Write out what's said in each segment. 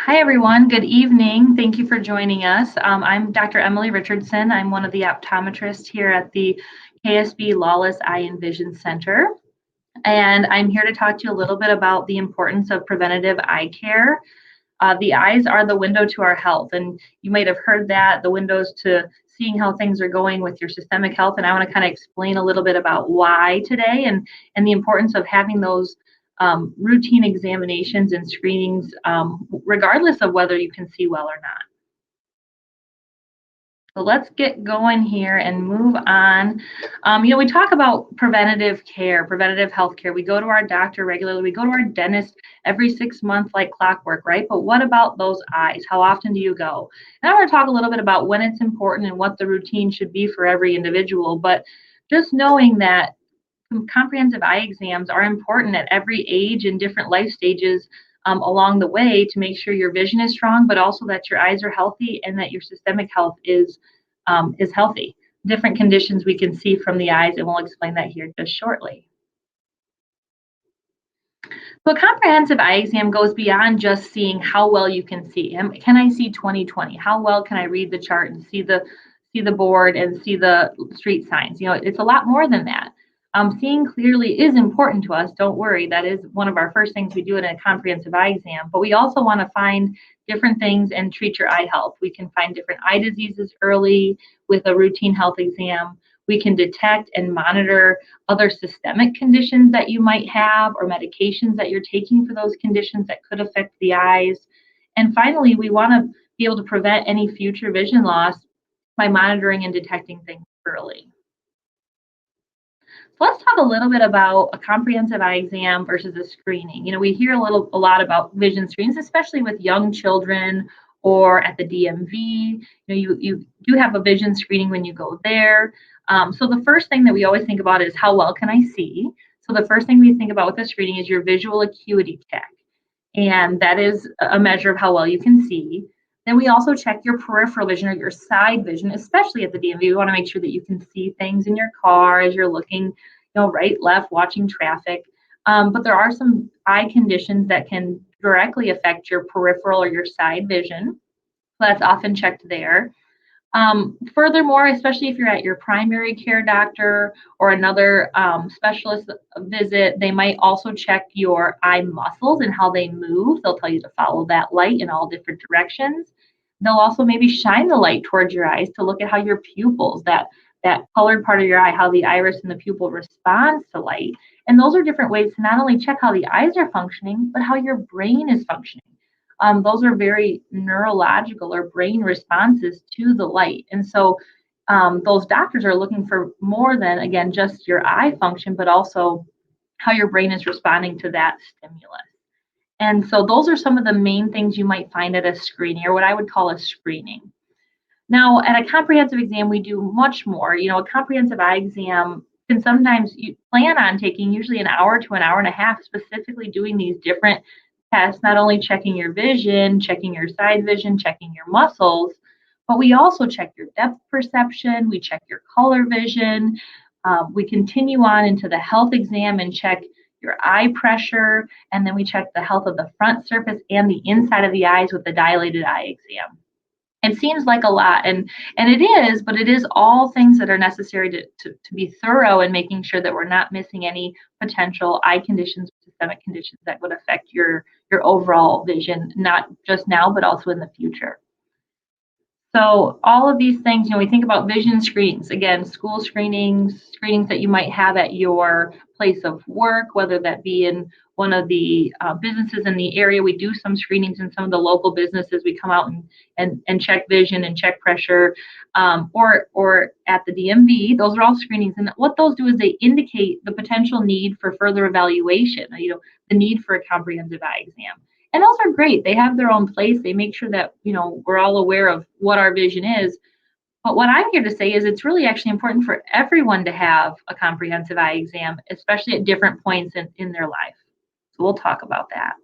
Hi, everyone. Good evening. Thank you for joining us. I'm Dr. Emily Richardson. I'm one of the optometrists here at the KSB Lawless Eye and Vision Center. And I'm here to talk to you a little bit about the importance of preventative eye care. The eyes are the window to our health. And you might have heard that, the windows to seeing how things are going with your systemic health. And I want to kind of explain a little bit about why today and the importance of having those routine examinations and screenings, regardless of whether you can see well or not. So let's get going here and move on. We talk about preventative care, preventative health care. We go to our doctor regularly. We go to our dentist every 6 months like clockwork, right? But what about those eyes? How often do you go? And I want to talk a little bit about when it's important and what the routine should be for every individual. But just knowing that comprehensive eye exams are important at every age and different life stages along the way to make sure your vision is strong, but also that your eyes are healthy and that your systemic health is healthy. Different conditions we can see from the eyes, and we'll explain that here just shortly. So a comprehensive eye exam goes beyond just seeing how well you can see. Can I see 20/20? How well can I read the chart and see the board and see the street signs? It's a lot more than that. Seeing clearly is important to us. Don't worry. That is one of our first things we do in a comprehensive eye exam. But we also want to find different things and treat your eye health. We can find different eye diseases early with a routine health exam. We can detect and monitor other systemic conditions that you might have or medications that you're taking for those conditions that could affect the eyes. And finally, we want to be able to prevent any future vision loss by monitoring and detecting things early. So let's talk a little bit about a comprehensive eye exam versus a screening. We hear a lot about vision screens, especially with young children or at the DMV. You do have a vision screening when you go there. So the first thing that we always think about is how well can I see? So the first thing we think about with the screening is your visual acuity check. And that is a measure of how well you can see. Then we also check your peripheral vision or your side vision, especially at the DMV. We want to make sure that you can see things in your car as you're looking, right, left, watching traffic. But there are some eye conditions that can directly affect your peripheral or your side vision. So that's often checked there. Furthermore, especially if you're at your primary care doctor or another specialist visit, they might also check your eye muscles and how they move. They'll tell you to follow that light in all different directions. They'll also maybe shine the light towards your eyes to look at how your pupils, that colored part of your eye, how the iris and the pupil responds to light. And those are different ways to not only check how the eyes are functioning, but how your brain is functioning. Those are very neurological or brain responses to the light. And so those doctors are looking for more than, again, just your eye function, but also how your brain is responding to that stimulus. And so those are some of the main things you might find at a screening, or what I would call a screening. Now, at a comprehensive exam, we do much more. A comprehensive eye exam can sometimes you plan on taking usually an hour to an hour and a half, specifically doing these different tests, not only checking your vision, checking your side vision, checking your muscles, but we also check your depth perception, we check your color vision. We continue on into the health exam and check your eye pressure, and then we check the health of the front surface and the inside of the eyes with the dilated eye exam. It seems like a lot, and it is, but it is all things that are necessary to be thorough in making sure that we're not missing any potential eye conditions, systemic conditions that would affect your overall vision, not just now, but also in the future. So all of these things, we think about vision screenings, again, school screenings that you might have at your place of work, whether that be in one of the businesses in the area. We do some screenings in some of the local businesses. We come out and check vision and check pressure, or at the DMV. Those are all screenings. And what those do is they indicate the potential need for further evaluation, the need for a comprehensive eye exam. And those are great. They have their own place. They make sure that, we're all aware of what our vision is. But what I'm here to say is it's really actually important for everyone to have a comprehensive eye exam, especially at different points in their life. So we'll talk about that.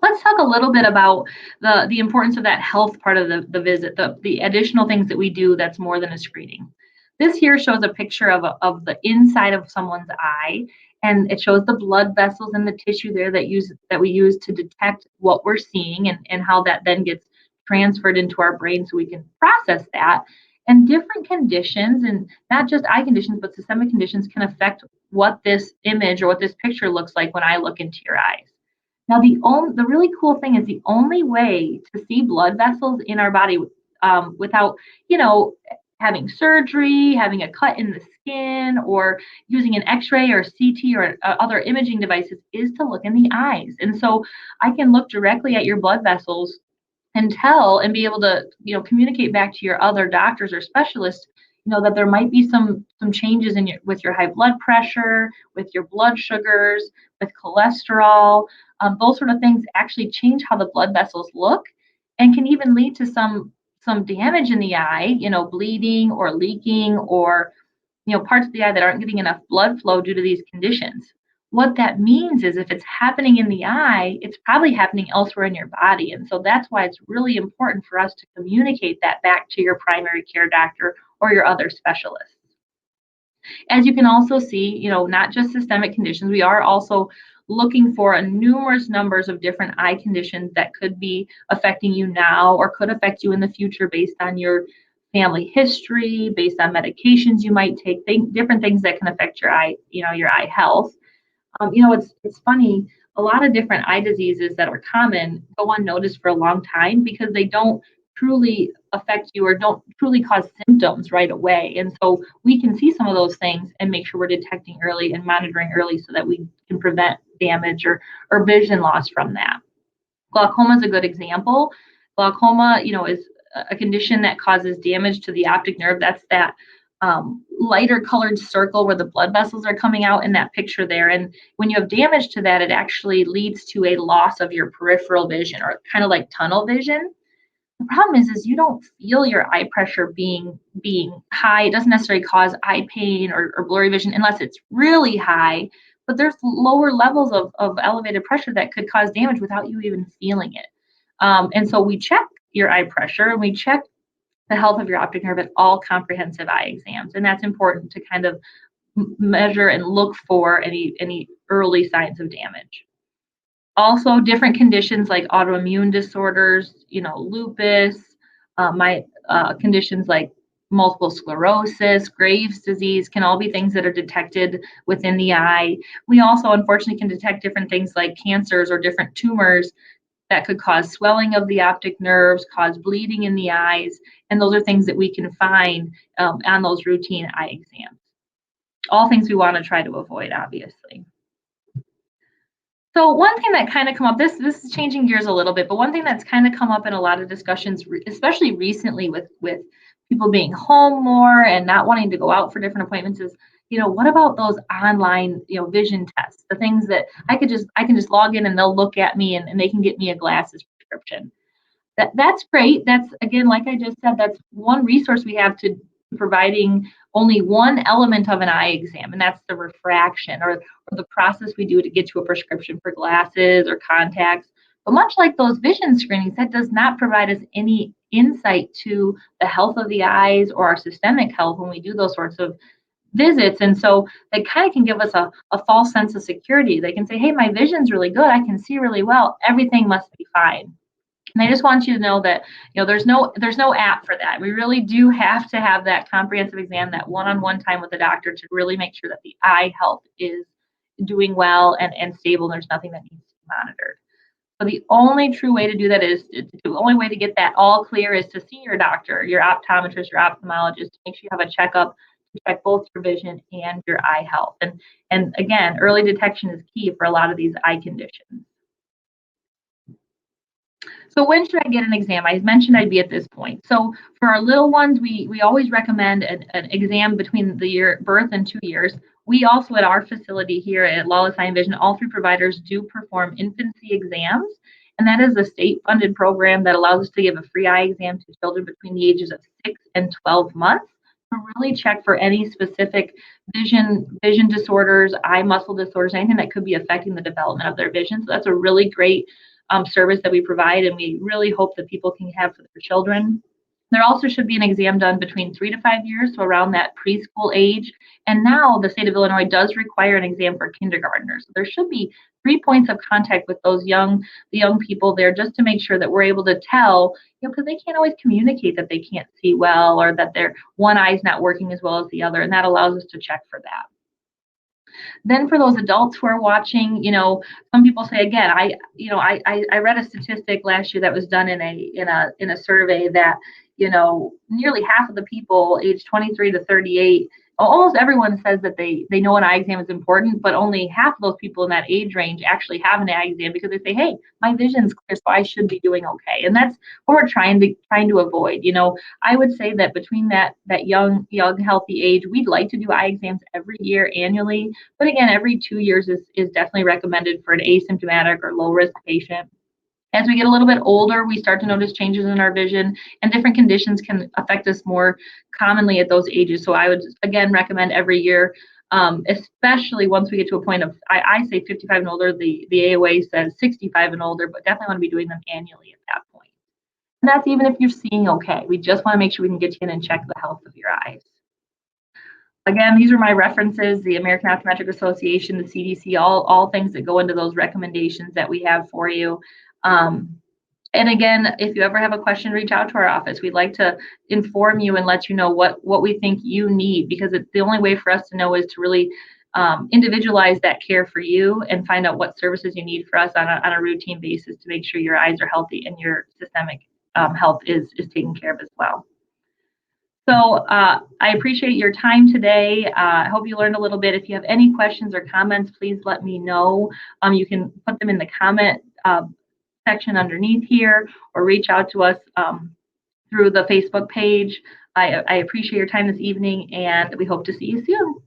Let's talk a little bit about the importance of that health part of the visit, the additional things that we do that's more than a screening. This here shows a picture of the inside of someone's eye. and it shows the blood vessels and the tissue there that we use to detect what we're seeing, and how that then gets transferred into our brain so we can process that. And different conditions, and not just eye conditions, but systemic conditions, can affect what this image or what this picture looks like when I look into your eyes. Now, the really cool thing is the only way to see blood vessels in our body without, you know, having surgery, having a cut in the skin, or using an X-ray or CT or other imaging devices is to look in the eyes. And so I can look directly at your blood vessels and tell and be able to, communicate back to your other doctors or specialists, that there might be some changes in with your high blood pressure, with your blood sugars, with cholesterol. Those sort of things actually change how the blood vessels look, and can even lead to some damage in the eye, bleeding or leaking, or parts of the eye that aren't getting enough blood flow due to these conditions. What that means is if it's happening in the eye, it's probably happening elsewhere in your body. And so that's why it's really important for us to communicate that back to your primary care doctor or your other specialists. As you can also see, not just systemic conditions, we are also looking for a numerous numbers of different eye conditions that could be affecting you now or could affect you in the future based on your family history, based on medications you might take, different things that can affect your eye, your eye health. It's funny, a lot of different eye diseases that are common go unnoticed for a long time because they don't truly affect you or don't truly cause symptoms right away. And so we can see some of those things and make sure we're detecting early and monitoring early so that we can prevent damage or vision loss from that. Glaucoma is a good example. Glaucoma, is a condition that causes damage to the optic nerve. That's that lighter colored circle where the blood vessels are coming out in that picture there. And when you have damage to that, it actually leads to a loss of your peripheral vision, or kind of like tunnel vision. The problem is you don't feel your eye pressure being high. It doesn't necessarily cause eye pain or blurry vision unless it's really high. But there's lower levels of elevated pressure that could cause damage without you even feeling it. And so we check your eye pressure and we check the health of your optic nerve at all comprehensive eye exams. And that's important to kind of measure and look for any early signs of damage. Also, different conditions like autoimmune disorders, lupus, conditions like multiple sclerosis, Graves' disease can all be things that are detected within the eye. We also, unfortunately, can detect different things like cancers or different tumors that could cause swelling of the optic nerves, cause bleeding in the eyes, and those are things that we can find on those routine eye exams. All things we want to try to avoid, obviously. So one thing that kind of come up, this is changing gears a little bit, but one thing that's kind of come up in a lot of discussions, especially recently with people being home more and not wanting to go out for different appointments is, what about those online, vision tests, the things that I can just log in and they'll look at me and they can get me a glasses prescription. That's great. That's, again, like I just said, that's one resource we have to providing only one element of an eye exam, and that's the refraction or the process we do to get to a prescription for glasses or contacts. But much like those vision screenings, that does not provide us any insight to the health of the eyes or our systemic health when we do those sorts of visits. And so they kind of can give us a false sense of security. They can say, hey, my vision's really good. I can see really well. Everything must be fine. And I just want you to know that, there's no app for that. We really do have to have that comprehensive exam, that one-on-one time with the doctor to really make sure that the eye health is doing well and stable. And there's nothing that needs to be monitored. So the only true way to do that the only way to get that all clear is to see your doctor, your optometrist, your ophthalmologist, to make sure you have a checkup to check both your vision and your eye health. And again, early detection is key for a lot of these eye conditions. So when should I get an exam? I mentioned I'd be at this point. So for our little ones, we always recommend an exam between the year birth and 2 years. We also, at our facility here at Lawless Eye and Vision, all three providers do perform infancy exams. And that is a state-funded program that allows us to give a free eye exam to children between the ages of 6 and 12 months to really check for any specific vision disorders, eye muscle disorders, anything that could be affecting the development of their vision. So that's a really great service that we provide, and we really hope that people can have for their children. There also should be an exam done between 3 to 5 years, so around that preschool age. And now the state of Illinois does require an exam for kindergartners. So there should be 3 points of contact with the young people there, just to make sure that we're able to tell, because they can't always communicate that they can't see well or that their one eye is not working as well as the other, and that allows us to check for that. Then for those adults who are watching, some people say, again, I read a statistic last year that was done in a survey that, nearly half of the people aged 23 to 38, almost everyone says that they know an eye exam is important, but only half of those people in that age range actually have an eye exam because they say, hey, my vision's clear, so I should be doing okay. And that's what we're trying to avoid. I would say that between that young healthy age, we'd like to do eye exams every year annually, but again, every 2 years is definitely recommended for an asymptomatic or low risk patient. As we get a little bit older, we start to notice changes in our vision, and different conditions can affect us more commonly at those ages. So I would, again, recommend every year, especially once we get to a point of, I say 55 and older, the AOA says 65 and older, but definitely want to be doing them annually at that point. And that's even if you're seeing okay. We just want to make sure we can get you in and check the health of your eyes. Again, these are my references, the American Optometric Association, the CDC, all things that go into those recommendations that we have for you. And again, if you ever have a question, reach out to our office. We'd like to inform you and let you know what we think you need, because it's the only way for us to know is to really individualize that care for you and find out what services you need for us on a routine basis to make sure your eyes are healthy and your systemic health is taken care of as well. So I appreciate your time today. I hope you learned a little bit. If you have any questions or comments, please let me know. You can put them in the comment section underneath here, or reach out to us through the Facebook page. I appreciate your time this evening, and we hope to see you soon.